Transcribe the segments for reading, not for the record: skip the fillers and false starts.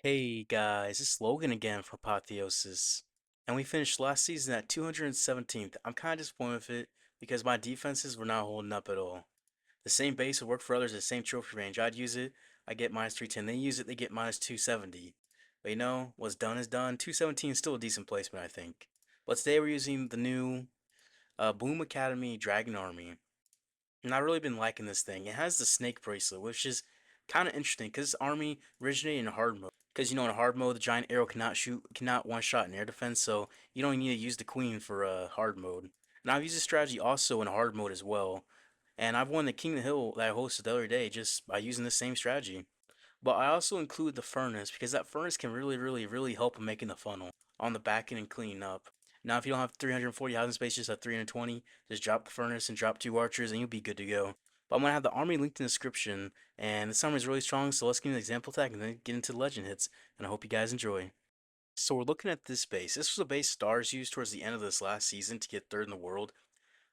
Hey guys, it's Logan again from Apotheosis. And we finished last season at 217th. I'm kind of disappointed with it because my defenses were not holding up at all. The same base would work for others, the same trophy range. I'd use it, I get minus 310. They use it, they get minus 270. But you know, what's done is done. 217 is still a decent placement, I think. But today we're using the new Bloom Academy Dragon Army. And I've really been liking this thing. It has the snake bracelet, which is kind of interesting because this army originated in hard mode. Because you know, in hard mode, the giant arrow cannot one shot in air defense, so you don't need to use the queen for hard mode. And I've used this strategy also in hard mode as well. And I've won the King of the Hill that I hosted the other day just by using the same strategy. But I also include the furnace because that furnace can really help in making the funnel on the back end and cleaning up. Now, if you don't have 340 housing space, just have 320, just drop the furnace and drop two archers and you'll be good to go. But I'm going to have the army linked in the description, and the army is really strong, so let's get an example attack and then get into the legend hits, and I hope you guys enjoy. So we're looking at this base. This was a base stars used towards the end of this last season to get third in the world.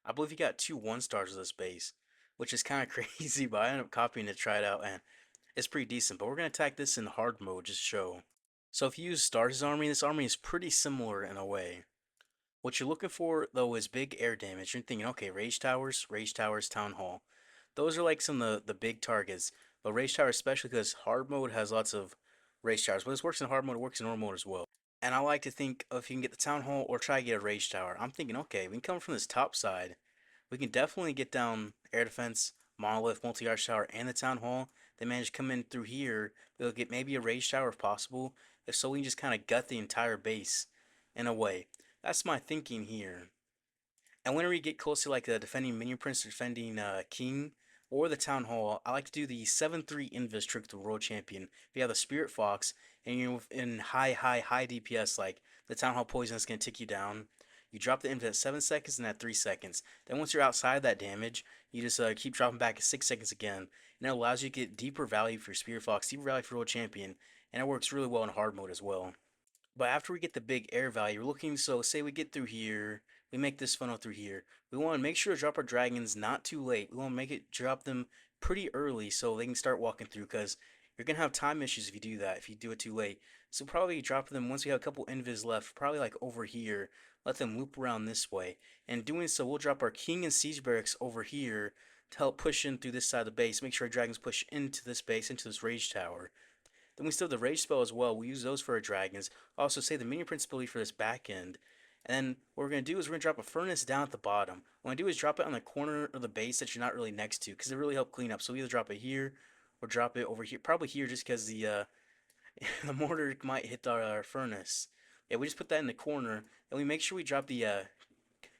I believe he got two 1 stars of this base, which is kind of crazy, but I ended up copying it to try it out, and it's pretty decent. But we're going to attack this in hard mode just to show. So if you use Stars' army, this army is pretty similar in a way. What you're looking for, though, is big air damage. You're thinking, okay, Rage Towers, Town Hall. Those are like some of the big targets. But Rage Tower, especially because hard mode has lots of Rage Towers. When this works in hard mode, it works in normal mode as well. And I like to think if you can get the Town Hall or try to get a Rage Tower. I'm thinking, okay, we can come from this top side. We can definitely get down air defense, monolith, multi-arch tower, and the town hall. They manage to come in through here. They'll get maybe a rage tower if possible. If so, we can just kind of gut the entire base in a way. That's my thinking here. And whenever you get close to like the defending minion prince, defending king, or the town hall, I like to do the 7-3 invis trick to the world champion. If you have the spirit fox and you're in high DPS, like the town hall poison is gonna tick you down. You drop the invis at 7 seconds and at 3 seconds. Then once you're outside that damage, you just keep dropping back at 6 seconds again, and it allows you to get deeper value for your spirit fox, deeper value for world champion, and it works really well in hard mode as well. But after we get the big air value, we're looking, so say we get through here, we make this funnel through here. We want to make sure to drop our dragons not too late. We want to make it drop them pretty early so they can start walking through, because you're going to have time issues if you do that, if you do it too late. So probably drop them once we have a couple invis left, probably like over here. Let them loop around this way. And doing so, we'll drop our king and siege barracks over here to help push in through this side of the base. Make sure our dragons push into this base, into this rage tower. Then we still have the Rage spell as well. We use those for our dragons. Also, say the minion principality for this back end. And then what we're going to do is we're going to drop a furnace down at the bottom. What I do is drop it on the corner of the base that you're not really next to, because it really help clean up. So we either drop it here or drop it over here. Probably here just because the the mortar might hit our furnace. Yeah, we just put that in the corner. And we make sure we drop the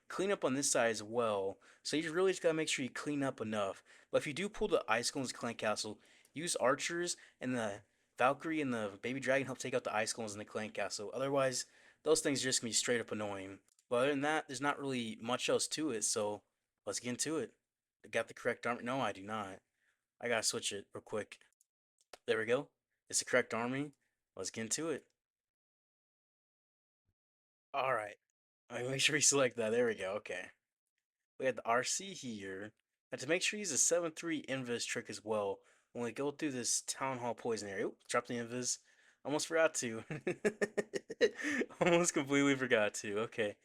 clean up on this side as well. So you just really just gotta make sure you clean up enough. But if you do pull the Icicles Clan Castle, use archers and the Valkyrie and the baby dragon help take out the Icicles in the Clan Castle. Otherwise, those things are just gonna be straight up annoying. But other than that, there's not really much else to it. So let's get into it. I got the correct army. No, I do not. I gotta switch it real quick. There we go. It's the correct army. Let's get into it. All right. Make sure you select that. There we go. Okay. We had the RC here. And to make sure you use a 7-3 invis trick as well when we go through this town hall poison area. Oop, drop the invis. Almost forgot to. Almost completely forgot to. Okay.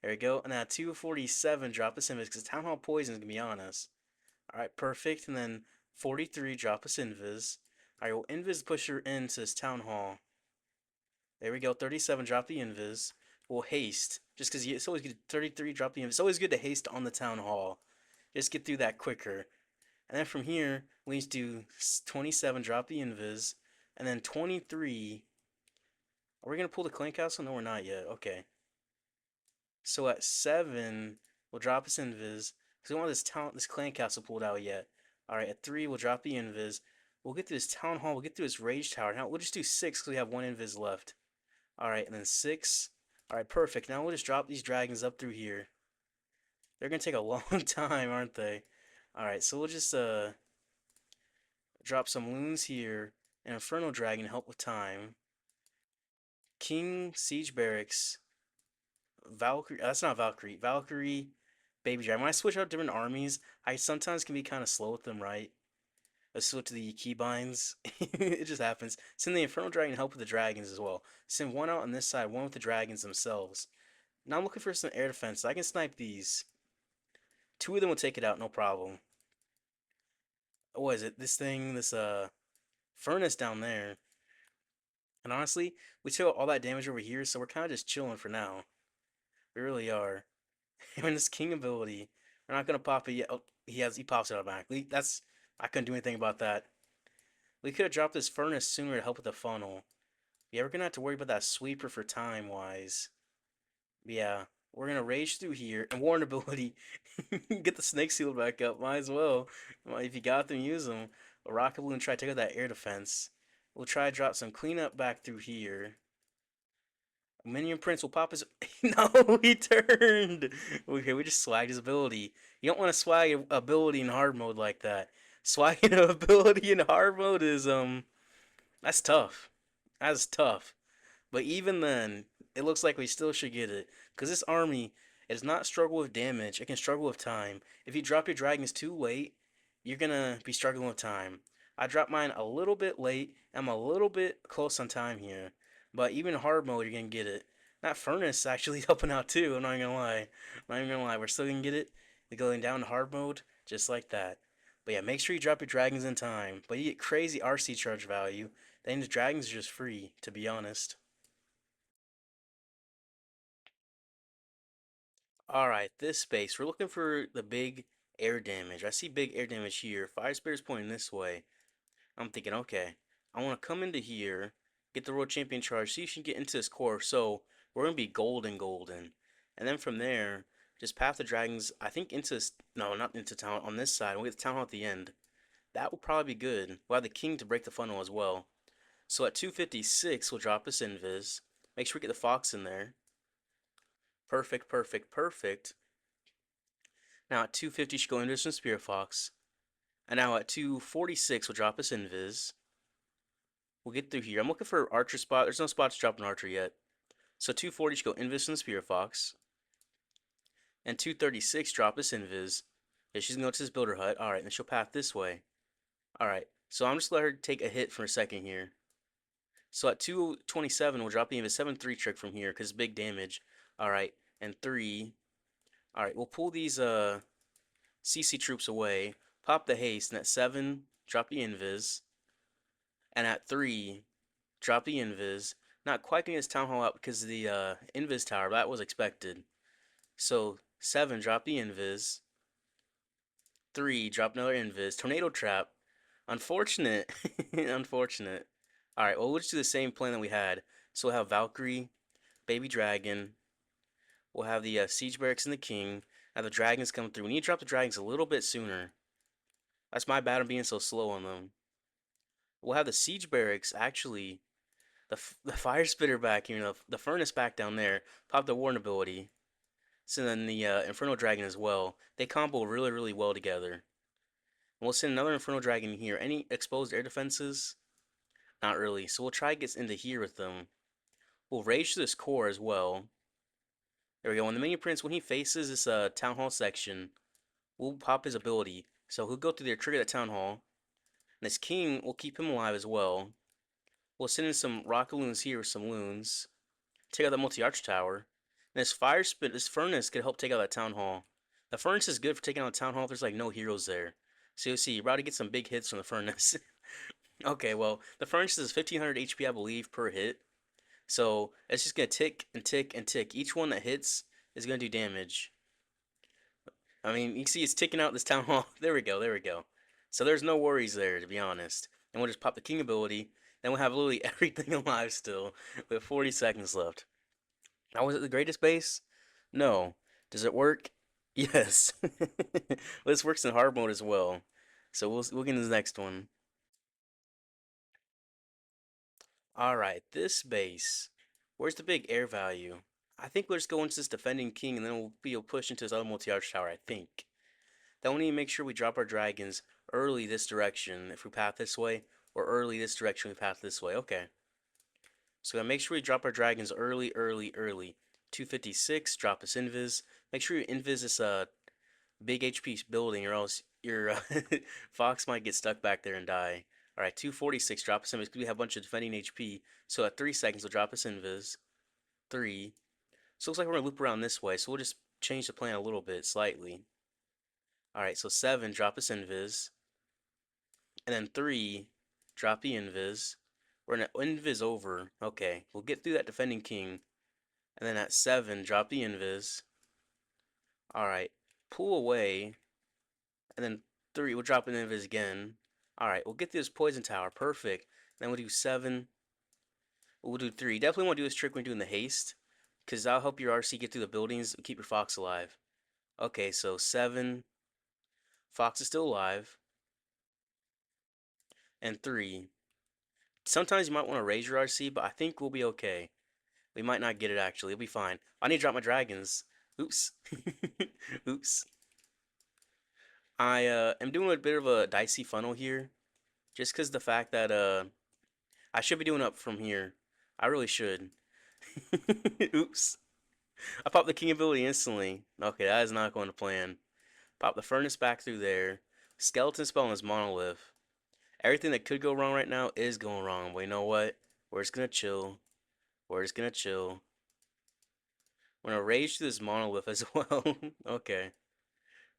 There we go. And at 247, drop this invis because town hall poison is gonna be on us. Alright, perfect. And then 43, drop us invis. Alright, we'll invis push her into this town hall. There we go. 37, drop the invis. We'll haste. Just because it's always good. 33, drop the invis. It's always good to haste on the town hall. Just get through that quicker. And then from here, we need to do 27, drop the invis. And then 23. Are we going to pull the clan castle? No, we're not yet. Okay. So at 7, we'll drop this invis. Because we don't want this clan castle pulled out yet. Alright, at 3, we'll drop the invis. We'll get through this town hall. We'll get through this rage tower. Now, we'll just do 6 because we have 1 invis left. Alright, and then 6. Alright, perfect. Now we'll just drop these dragons up through here. They're gonna take a long time, aren't they? Alright, so we'll just drop some loons here. An Inferno Dragon to help with time. King Siege Barracks. Valkyrie. That's not Valkyrie. Valkyrie, Baby Dragon. When I switch out different armies, I sometimes can be kind of slow with them, right? Let's switch to the keybinds. It just happens. Send the Infernal Dragon to help with the dragons as well. Send one out on this side, one with the dragons themselves. Now I'm looking for some air defense. I can snipe these. Two of them will take it out, no problem. What is it? This thing, this furnace down there. And honestly, we took all that damage over here, so we're kind of just chilling for now. We really are. And this king ability, we're not gonna pop it yet. Oh, he pops it automatically. That's I couldn't do anything about that. We could have dropped this furnace sooner to help with the funnel. Yeah, we're gonna have to worry about that sweeper for time wise. Yeah, we're gonna rage through here and warn ability. Get the snake seal back up. Might as well. Well, if you got them, use them. A rocket balloon try to take out that air defense. We'll try to drop some cleanup back through here. Minion Prince will pop his. No, he turned. Okay, we just swagged his ability. You don't want to swag ability in hard mode like that. Swagging an ability in hard mode is that's tough. That's tough. But even then, it looks like we still should get it. Because this army does not struggle with damage, it can struggle with time. If you drop your dragons too late, you're gonna be struggling with time. I dropped mine a little bit late. I'm a little bit close on time here. But even hard mode, you're gonna get it. That furnace actually helping out too, I'm not gonna lie. I'm not even gonna lie, we're still gonna get it. They're going down to hard mode, just like that. But yeah, make sure you drop your dragons in time. But you get crazy RC charge value. Then the dragons are just free, to be honest. Alright, this space. We're looking for the big air damage. I see big air damage here. Fire Spirit's pointing this way. I'm thinking, okay, I want to come into here, get the World Champion charge, see if you can get into this core. So we're going to be golden. And then from there, just path the dragons, I think into this, no, not into town, on this side. We'll get the town hall at the end. That will probably be good. We'll have the king to break the funnel as well. So at 256, we'll drop us invis. Make sure we get the fox in there. Perfect. Now at 250, should go into some Spirit Fox. And now at 246, we'll drop us Invis. We'll get through here. I'm looking for Archer spot. There's no spot to drop an Archer yet. So 240 should go Invis in the Spirit Fox. And 236, drop us Invis. Yeah, she's going to go to this Builder Hut. Alright, then she'll path this way. Alright, so I'm just let her take a hit for a second here. So at 227, we'll drop the Invis 7-3 trick from here because big damage. Alright, and 3. Alright, we'll pull these CC troops away, pop the haste, and at 7, drop the invis, and at 3, drop the invis. Not quite getting his town hall out because of the invis tower, but that was expected. So 7, drop the invis, 3, drop another invis, tornado trap. Unfortunate, unfortunate. All right, well we'll just do the same plan that we had. So we'll have Valkyrie, baby dragon. We'll have the siege barracks and the king. Now the dragons come through. We need to drop the dragons a little bit sooner. That's my bad on being so slow on them. We'll have the siege barracks actually. The fire spitter back here, the furnace back down there. Pop the warn ability. So then the infernal dragon as well. They combo really well together. And we'll send another infernal dragon here. Any exposed air defenses? Not really. So we'll try to get into here with them. We'll rage to this core as well. There we go. When the minion prince, when he faces this town hall section, we'll pop his ability. So he'll go through there, trigger that town hall. And this king will keep him alive as well. We'll send in some rocket loons here with some loons. Take out the multi-arch tower. And this this furnace could help take out that town hall. The furnace is good for taking out the town hall if there's like no heroes there. So you'll see, you're about to get some big hits from the furnace. Okay, well, the furnace is 1500 HP, I believe, per hit. So it's just gonna tick and tick and tick. Each one that hits is gonna do damage. I mean, you can see it's ticking out this town hall. There we go. So there's no worries there, to be honest. And we'll just pop the king ability. Then we'll have literally everything alive still, with 40 seconds left. Now, was it the greatest base? No. Does it work? Yes. This works in hard mode as well. So we'll get into the next one. Alright, this base. Where's the big air value? I think we'll just go into this defending king and then we'll be able to push into this other multi-arch tower, I think. Then we need to make sure we drop our dragons early this direction if we path this way, or early this direction if we path this way. Okay. So make sure we drop our dragons early. 256, drop us invis. Make sure you invis this big HP building or else your Fox might get stuck back there and die. All right, 246, drop us invis because we have a bunch of defending HP. So at 3 seconds, we'll drop us invis. 3. So it looks like we're gonna loop around this way. So we'll just change the plan a little bit, slightly. All right, so 7, drop us invis, and then 3, drop the invis. We're gonna invis over. Okay, we'll get through that defending king, and then at 7, drop the invis. All right, pull away, and then 3, we'll drop an invis again. All right, we'll get through this poison tower. Perfect. Then we'll do 7. We'll do 3. Definitely want to do this trick when doing the haste, because that'll help your RC get through the buildings and keep your fox alive. Okay, so 7. Fox is still alive. And 3. Sometimes you might want to raise your RC, but I think we'll be okay. We might not get it actually. It'll be fine. I need to drop my dragons. Oops. Oops. I am doing a bit of a dicey funnel here. Just because the fact that I should be doing up from here. I really should. Oops. I popped the king ability instantly. Okay, that is not going to plan. Pop the furnace back through there. Skeleton spell on his monolith. Everything that could go wrong right now is going wrong. But you know what? We're just gonna chill. We're just gonna chill. We're gonna rage through this monolith as well. Okay.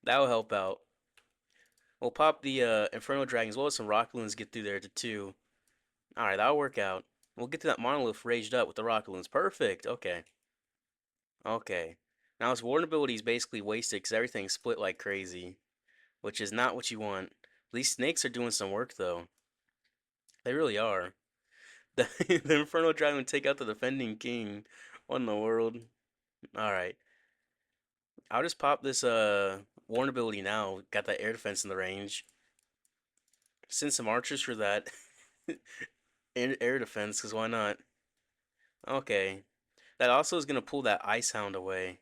That'll help out. We'll pop the Inferno Dragon as well as some Rock Loons get through there to 2. Alright, that'll work out. We'll get to that monolith raged up with the Rock Loons. Perfect. Okay. Okay. Now his Warden ability is basically wasted because everything's split like crazy, which is not what you want. These snakes are doing some work though. They really are. The, the Inferno Dragon would take out the defending king. What in the world? Alright. I'll just pop this Warden ability now. Got that air defense in the range. Send some archers for that air defense, because why not? Okay. That also is going to pull that Ice Hound away.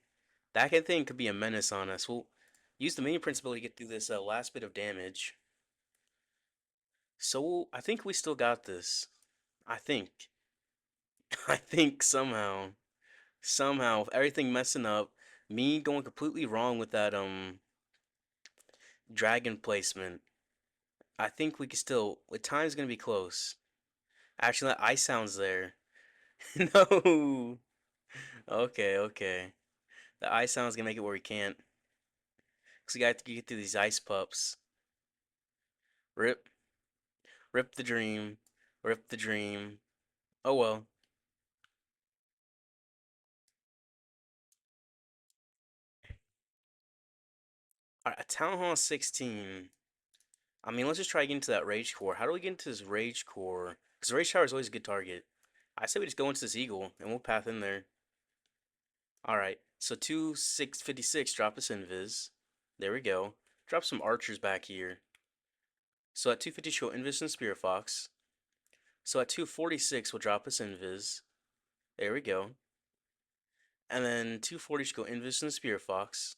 That thing could be a menace on us. We'll use the minion prince ability to get through this last bit of damage. So I think we still got this. I think. I think somehow. Somehow, with everything messing up, me going completely wrong with that dragon placement. I think we can still. With time's gonna be close. Actually, that ice sounds there. No. Okay, okay. The ice sound's gonna make it where we can't. Cause we got to get through these ice pups. Rip, rip the dream, rip the dream. Oh well. Alright, a Town Hall 16. I mean, let's just try to get into that Rage Core. How do we get into this Rage Core? Because the Rage Tower is always a good target. I say we just go into this Eagle, and we'll path in there. Alright, so 2 656, drop us invis. There we go. Drop some archers back here. So at 250, show invis and Spirit Fox. So at 246, we'll drop us invis. There we go. And then 240 should go invis and Spirit Fox.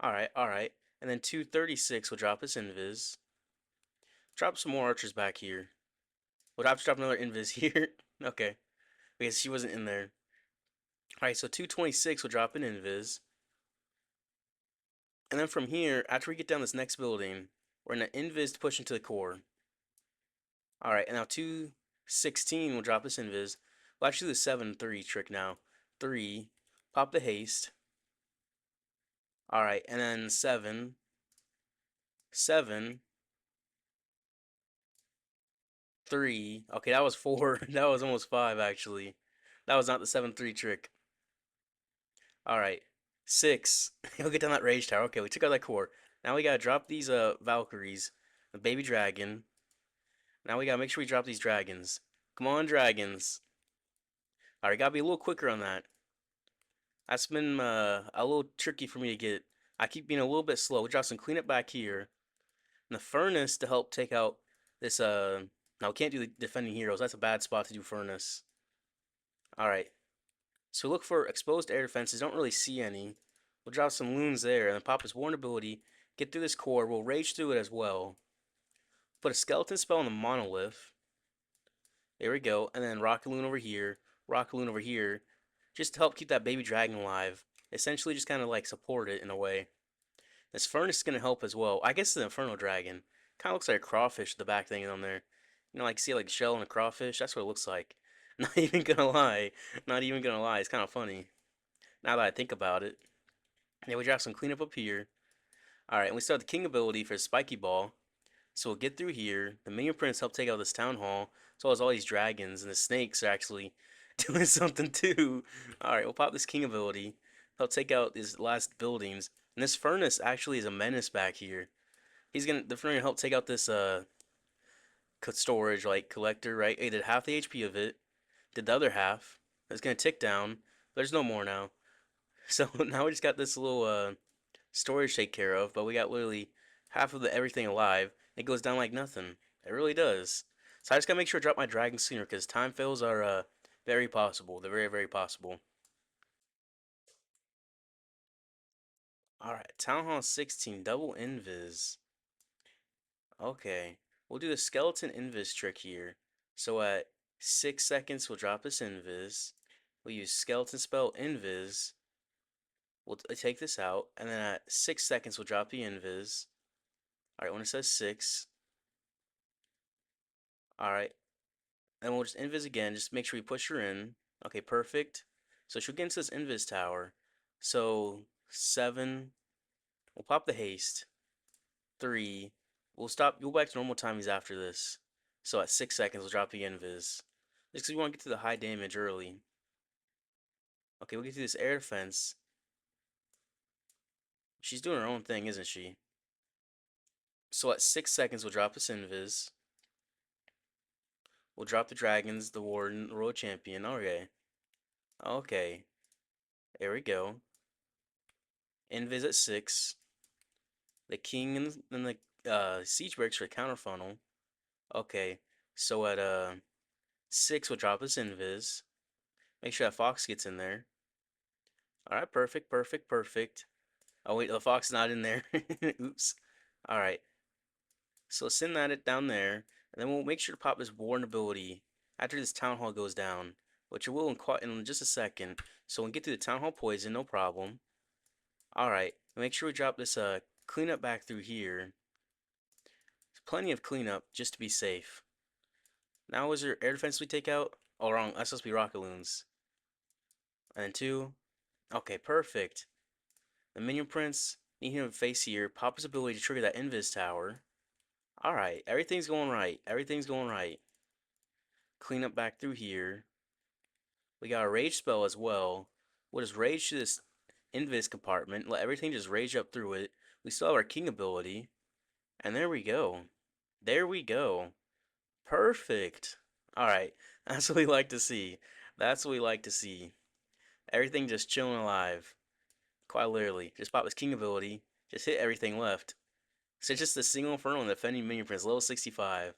Alright, alright. And then 236 will drop us invis. Drop some more archers back here. We'll have to drop another invis here. Okay. Because she wasn't in there. Alright, so 226 will drop an invis. And then from here, after we get down this next building, we're going to invis to push into the core. Alright, and now 216 will drop us invis. We'll actually do the 7-3 trick now. 3, pop the haste. Alright, and then 7, 7, 3. Okay, that was 4. That was almost 5, actually. That was not the 7-3 trick. Alright, 6. He'll get down that rage tower. Okay, we took out that core. Now we gotta drop these Valkyries. The baby dragon. Now we gotta make sure we drop these dragons. Come on, dragons. Alright, gotta be a little quicker on that. That's been a little tricky for me to get. I keep being a little bit slow. We drop some cleanup back here. And the furnace to help take out this no, we can't do the defending heroes. That's a bad spot to do furnace. Alright. So look for exposed air defenses. Don't really see any. We'll drop some loons there and then pop his warn ability. Get through this core. We'll rage through it as well. Put a skeleton spell on the monolith. There we go. And then rocket loon over here. Rocket loon over here. Just to help keep that baby dragon alive. Essentially just kind of like support it in a way. This furnace is gonna help as well. I guess the Inferno Dragon kind of looks like a crawfish, the back thing on there. You know, like see like shell and a crawfish. That's what it looks like. Not even gonna lie. Not even gonna lie. It's kind of funny now that I think about it. Yeah, we drop some cleanup up here. All right, and we start the King ability for Spiky Ball. So we'll get through here. The Minion Prince help take out this town hall. So as all these dragons and the snakes are actually doing something too. All right, we'll pop this King ability. Help take out these last buildings. And this furnace actually is a menace back here. The furnace help take out this storage like collector, right? He did half the HP of it. Did the other half. It's gonna tick down. There's no more now. So now we just got this little storage to take care of, but we got literally half of the everything alive. It goes down like nothing. It really does. So I just gotta make sure to drop my dragon sooner because time fails are very possible. They're very, very possible. Alright, Town Hall 16, double invis. Okay. We'll do the skeleton invis trick here. So at 6 seconds we'll drop this invis. We'll use skeleton spell invis. We'll take this out, and then at 6 seconds we'll drop the invis. Alright, when it says 6. Alright, and we'll just invis again. Just make sure we push her in. Okay, perfect. So she'll get into this invis tower. So 7. We'll pop the haste. 3. We'll stop. Go back to normal timings after this. So at 6 seconds, we'll drop the invis. Just because we want to get to the high damage early. Okay, we'll get to this air defense. She's doing her own thing, isn't she? So at 6 seconds, we'll drop this invis. We'll drop the dragons, the warden, the royal champion. Okay. Okay. There we go. Invis at 6. The king and the siege breaks for counter funnel. Okay. So at 6, we'll drop this invis. Make sure that fox gets in there. Alright, perfect, perfect, perfect. Oh wait, the fox is not in there. Oops. Alright. So send that it down there. And then we'll make sure to pop this warden ability after this town hall goes down. Which it will in just a second. So we'll get through the town hall poison, no problem. Alright. Make sure we drop this cleanup back through here. There's plenty of cleanup just to be safe. Now is there air defense we take out? Oh wrong, that's supposed to be rocket loons. And 2. Okay, perfect. The minion prince, need him to face here. Pop his ability to trigger that invis tower. Alright, everything's going right. Everything's going right. Clean up back through here. We got a rage spell as well. We'll just rage to this invis compartment. Let everything just rage up through it. We still have our king ability. And there we go. There we go. Perfect. Alright, that's what we like to see. That's what we like to see. Everything just chilling alive. Quite literally. Just pop his king ability. Just hit everything left. So it's just a single Inferno and defending minion prince, level 65.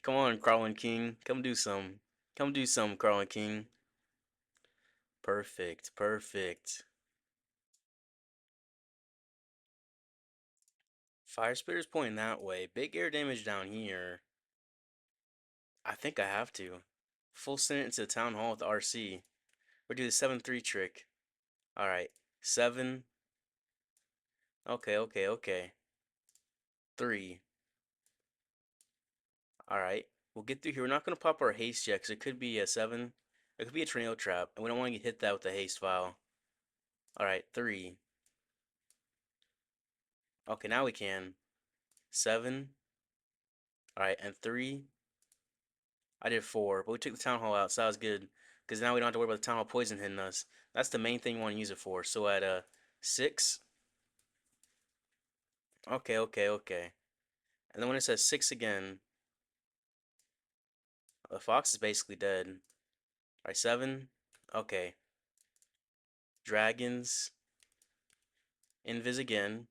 Come on, Crawling King. Come do some. Come do some, Crawling King. Perfect, perfect. Fire Spitter's pointing that way. Big air damage down here. I think I have to. Full send it into the town hall with the RC. Or do the 7-3 trick. Alright. 7. Okay, okay, okay. 3. Alright. We'll get through here. We're not going to pop our haste yet because it could be a 7. It could be a tornado trap. And we don't want to get hit that with the haste file. Alright, 3. Okay, now we can. 7. Alright, and 3. I did 4, but we took the town hall out, so that was good. Because now we don't have to worry about the town hall poison hitting us. That's the main thing you want to use it for. So at 6. Okay, okay, okay. And then when it says 6 again, the fox is basically dead. Alright, 7. Okay. Dragons. Invis again.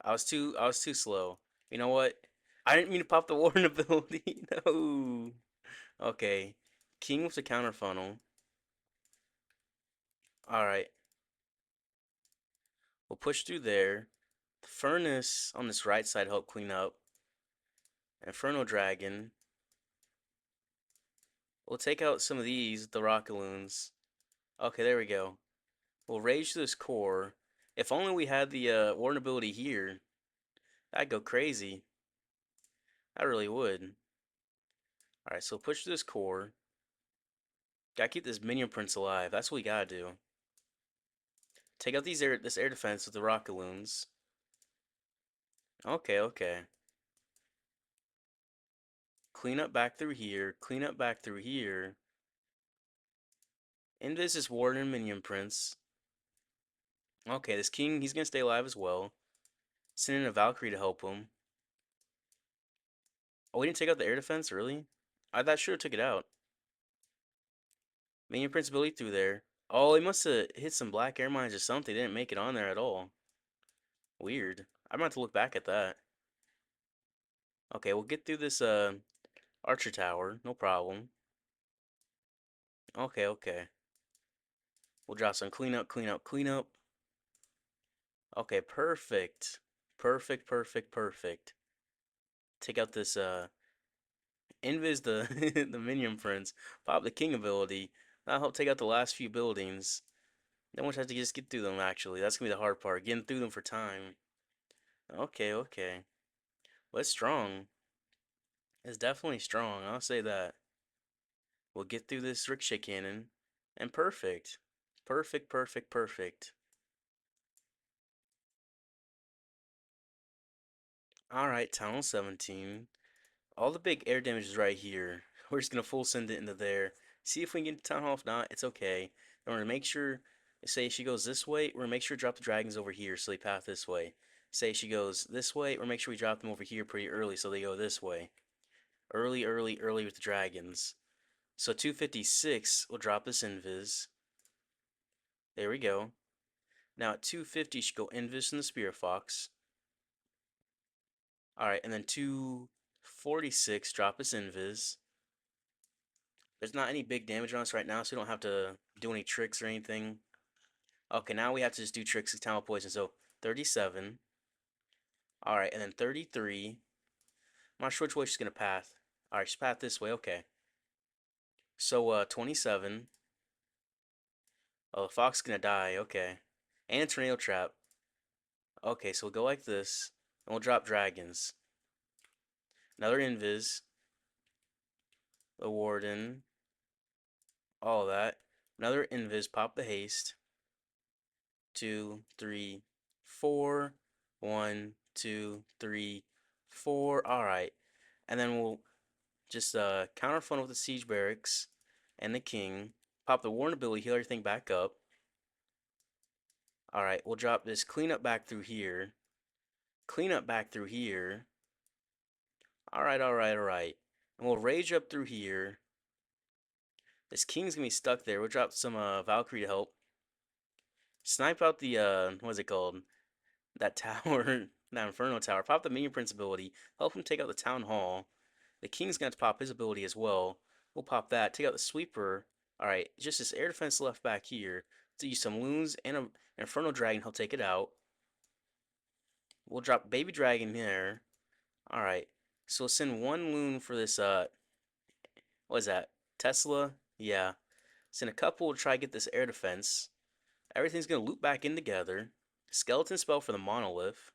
I was too slow. You know what? I didn't mean to pop the warden ability. No. Okay. King with the counter funnel. Alright. We'll push through there. The furnace on this right side help clean up. Inferno Dragon. We'll take out some of these, the rocket loons. Okay, there we go. We'll rage to this core. If only we had the warden ability here, I'd go crazy. I really would. Alright, so push this core. Gotta keep this minion prince alive. That's what we gotta do. Take out this air defense with the rocket loons. Okay, okay. Clean up back through here. Clean up back through here. Invis is warden and minion prince. Okay, this king, he's gonna stay alive as well. Send in a Valkyrie to help him. Oh, we didn't take out the air defense, really? I thought should have took it out. Minion prince ability through there. Oh, he must have hit some black air mines or something. They didn't make it on there at all. Weird. I'm about to look back at that. Okay, we'll get through this archer tower. No problem. Okay, okay. We'll drop some cleanup, cleanup, cleanup. Okay, perfect. Perfect, perfect, perfect. Take out this invis the the minion prince. Pop the king ability. That'll help take out the last few buildings. Then we'll just have to just get through them actually. That's gonna be the hard part. Getting through them for time. Okay, okay. Well, it's strong. It's definitely strong. I'll say that. We'll get through this ricochet cannon. And perfect. Perfect, perfect, perfect. Alright, Town 17. All the big air damage is right here. We're just gonna full send it into there. See if we can get to Town Hall. If not, it's okay. And we're gonna make sure, say she goes this way, we're gonna make sure to drop the dragons over here so they path this way. Say she goes this way, we're gonna make sure we drop them over here pretty early so they go this way. Early, early, early with the dragons. So 256 will drop this invis. There we go. Now at 250 should go invis and the Spirit Fox. Alright, and then 246 drop us invis. There's not any big damage on us right now, so we don't have to do any tricks or anything. Okay, now we have to just do tricks with Talon Poison. So 37. Alright, and then 33. I'm not sure which way she's gonna path. Alright, she's path this way, okay. So 27. Oh, the fox is gonna die, okay. And a tornado trap. Okay, so we'll go like this. And we'll drop dragons. Another invis. The warden. All of that. Another invis, pop the haste. 2, 3, 4. 1, 2, 3, 4. Alright. And then we'll just counter funnel with the siege barracks and the king. Pop the warden ability, heal everything back up. Alright, we'll drop this cleanup back through here. Cleanup back through here. Alright, alright, alright. And we'll rage up through here. This king's gonna be stuck there. We'll drop some Valkyrie to help. Snipe out the what is it called? That tower, that Inferno tower. Pop the minion prince ability. Help him take out the town hall. The king's gonna have to pop his ability as well. We'll pop that. Take out the sweeper. Alright, just this air defense left back here. To use some loons and an Inferno dragon, he'll take it out. We'll drop baby dragon there. Alright. So we'll send one loon for this what is that? Tesla? Yeah. Send a couple to try to get this air defense. Everything's gonna loop back in together. Skeleton spell for the monolith.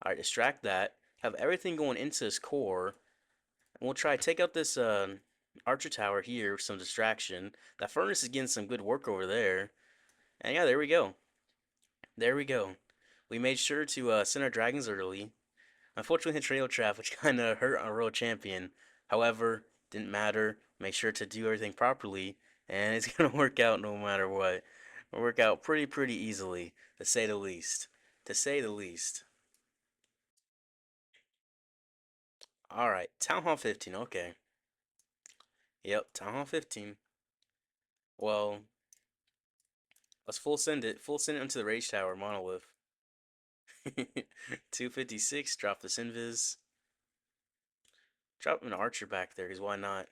Alright, distract that. Have everything going into this core. And we'll try to take out this archer tower here with some distraction. That furnace is getting some good work over there. And yeah, there we go. There we go. We made sure to send our dragons early. Unfortunately, the trail trap, which kind of hurt our royal champion. However, didn't matter. Make sure to do everything properly, and it's gonna work out no matter what. It'll work out pretty easily, to say the least. To say the least. All right, Town Hall 15. Okay. Yep, Town Hall 15. Well, let's full send it. Full send it into the Rage Tower monolith. 256. Drop this invis. Drop an archer back there, because why not?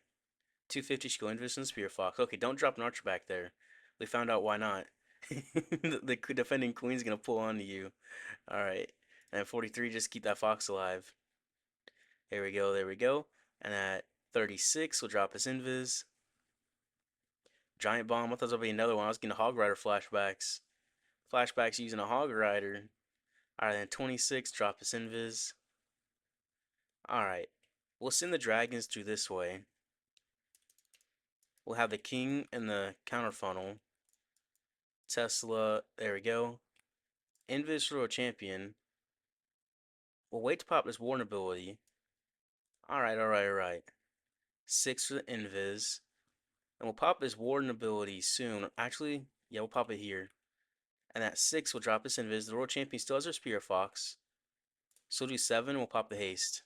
250 should go invis and Spear Fox. Okay, don't drop an archer back there. We found out why not. The defending queen's gonna pull onto you. Alright. And at 43, just keep that fox alive. There we go, there we go. And at 36, we'll drop his invis. Giant bomb. I thought there would be another one. I was getting Hog Rider flashbacks. Flashbacks using a Hog Rider. Alright, then 26, drop us Invis. Alright. We'll send the dragons through this way. We'll have the king and the counter funnel. Tesla, there we go. Invis for a champion. We'll wait to pop this Warden ability. Alright. 6 for the Invis. And we'll pop this Warden ability soon. Actually, yeah, we'll pop it here. And at 6, we'll drop this Invis. The World Champion still has our Spirit Fox. So we'll do 7, we'll pop the Haste.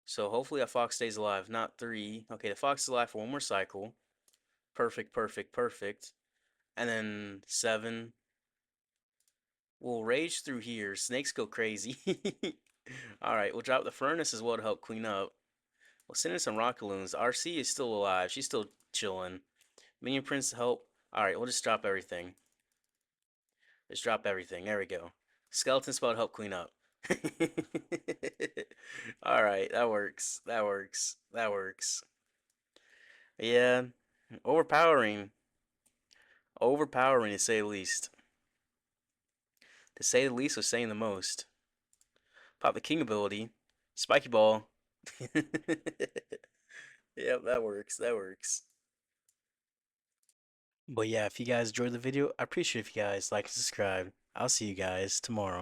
So hopefully that Fox stays alive, not 3. Okay, the Fox is alive for one more cycle. Perfect. And then 7. We'll rage through here. Snakes go crazy. Alright, we'll drop the Furnace as well to help clean up. We'll send in some Rocket Loons. RC is still alive. She's still chilling. Minion Prince to help. Alright, we'll just drop everything. Just drop everything. There we go. Skeleton Spell to help clean up. Alright, that works. That works. Yeah. Overpowering. Overpowering to say the least. To say the least was saying the most. Pop the king ability. Spiky ball. Yep, that works. That works. But yeah, if you guys enjoyed the video, I appreciate if you guys like and subscribe. I'll see you guys tomorrow.